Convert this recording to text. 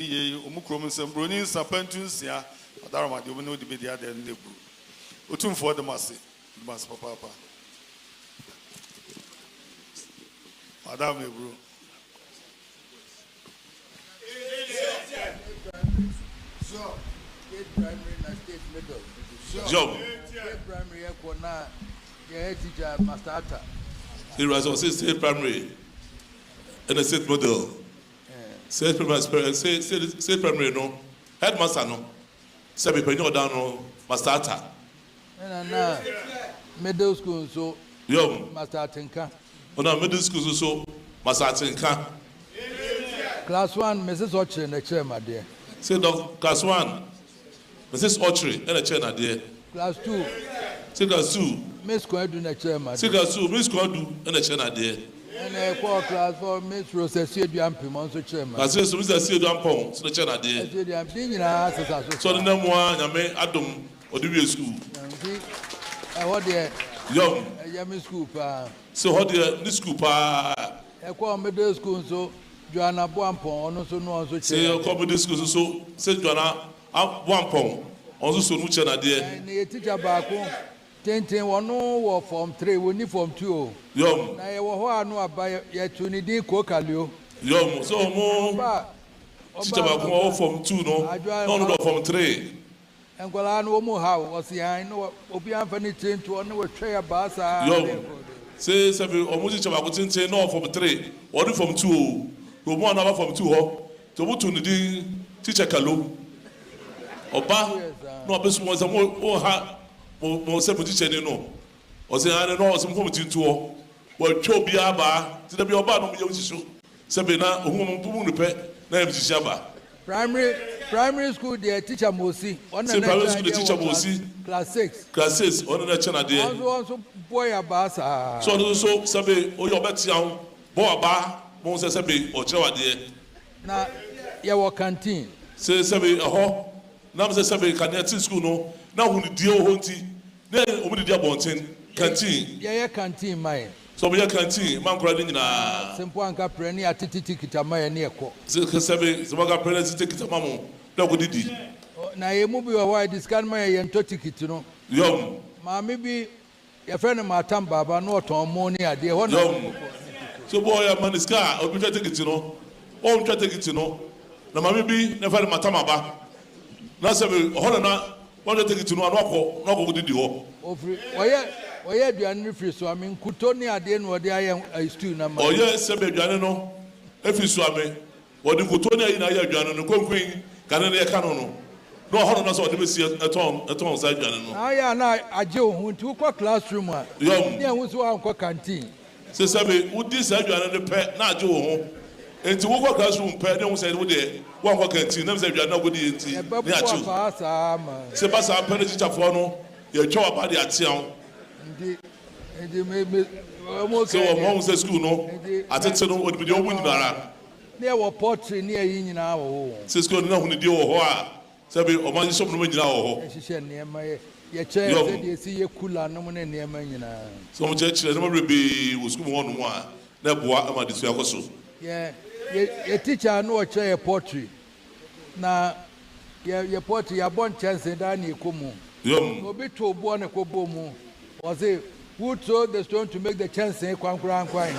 die omukrom nsembroni sapantunsia adarama de no de be dia de nebu Otumfuo de mase papa Madam Ebru so state primary na state middle Job state primary ekona your teacher Master Ata he was on state primary and a state middle state primary no headmaster no say be penny down no Master Ata na middle school so Master Atinka ona middle school so Master Atinka class 1 Mrs. Ochre na chairman there say class 1 Mrs. Ochre and a chairman there class 2 say class 2 Miss Kwadu na chairman say class 2 Miss Kwadu and a chairman there and class 4 Miss Rosesie Duampim also chairman class 6 Miss Rosesie Duampim so the chairman there so the name one nyame adom odiwe school what there young yami school pa so how there this school pa middle school so Joanna Boampon ono so no so say middle school so say Joanna Boampon also so no chairman there and the teacher back Tenten wono wo form 3 woni form 2 yom na ye wo ho anu aba ye tuni din ko kalio yom so mo teacher ba ko form 2 no form 3 engola no mo ha wo si an no obi an fani tento ono wo twa ya ba sa yom say sabi omo teacher ba ko tenten no form 3 woni form 2 o mo na form 2 ho to mo tuni din teacher kalo oba no abesu mo mo ha mo se teacher ni no o se an no o se mo tinto o wo twa obi aba ti da bi oba no mo ye nsiso se be na ohun mo bu mu pe na em sisi aba primary school there teacher Mosi on the primary school the teacher Mosi class 6 on the channel there also boy aba sa so se be o yo beti an boy aba mo se be o chewa there na ye wo canteen se be ho na se be canteen school no na hu ni die o ho nti na o bi die abonten canteen ye canteen mai so be canteen man kura ni na simple anka preni atititi kitama ye ne ekọ se be se ga preni atititi kitama mo na go didi na ye mu bi wa discan mai ye nto ticket no yom ma me bi ye friend matam baba no oton mo ni ade ho na so boy ya man ska o bi ticket no o nto ticket no na ma me bi na friend matam aba na se be ho na wọ́n tẹ́ kìtìnú àná ọkọ̀ kò dídì họ. Ọ̀yẹ́ aduane ní firi so àmì nkútó ní adé ní ọdẹ ayé stew náà ma. Ọ̀yẹ́ sẹ́bẹ̀ aduane náà efi so àmì ọ̀dì nkútó ní ayé náà ayé aduane náà kónkón kàní ní ẹ̀ka nù nù náà ọ̀hún náà sọ ọ̀dẹ́ bẹ̀ si ẹ̀tọ́n ọ̀sá aduane náà. Ayé àná àjẹ́ òhun tí wọ́n kọ́ classroom a. Yọ̀m ní ẹ̀hún sí wọ́n kọ́ canteen. Sẹ́sẹ́bẹ̀ wọ́n di sẹ́ aduane ní pẹ́ náà àjẹ́ òhun enti wọ́n kọ́ classroom pẹ́ ní ẹ̀hún sẹ́ wọ́n dẹ̀ wọ́n kọ́ canteen náà sẹ́ aduane náà wọ́n di enti ní àjẹ́ se basa pele teacherfo no ye twa aba de ate an ndi me so wo se school no atete no odi bi omu nyinara ne wo portrait ne yi nyina wo se school no hunu die wo ho a se be o ma so no nyina wo ho ehihye ne ma ye che se de si ye kula no mo ne ne ma nyina so mo che chire no rebe wo school mo no mo a na boa ama de so yakoso ye teacher no che ye portrait na ye portrait ya bon chance da ni komu obi to bo na ko bo mu was it who told the stone to make the chance kwankran kwan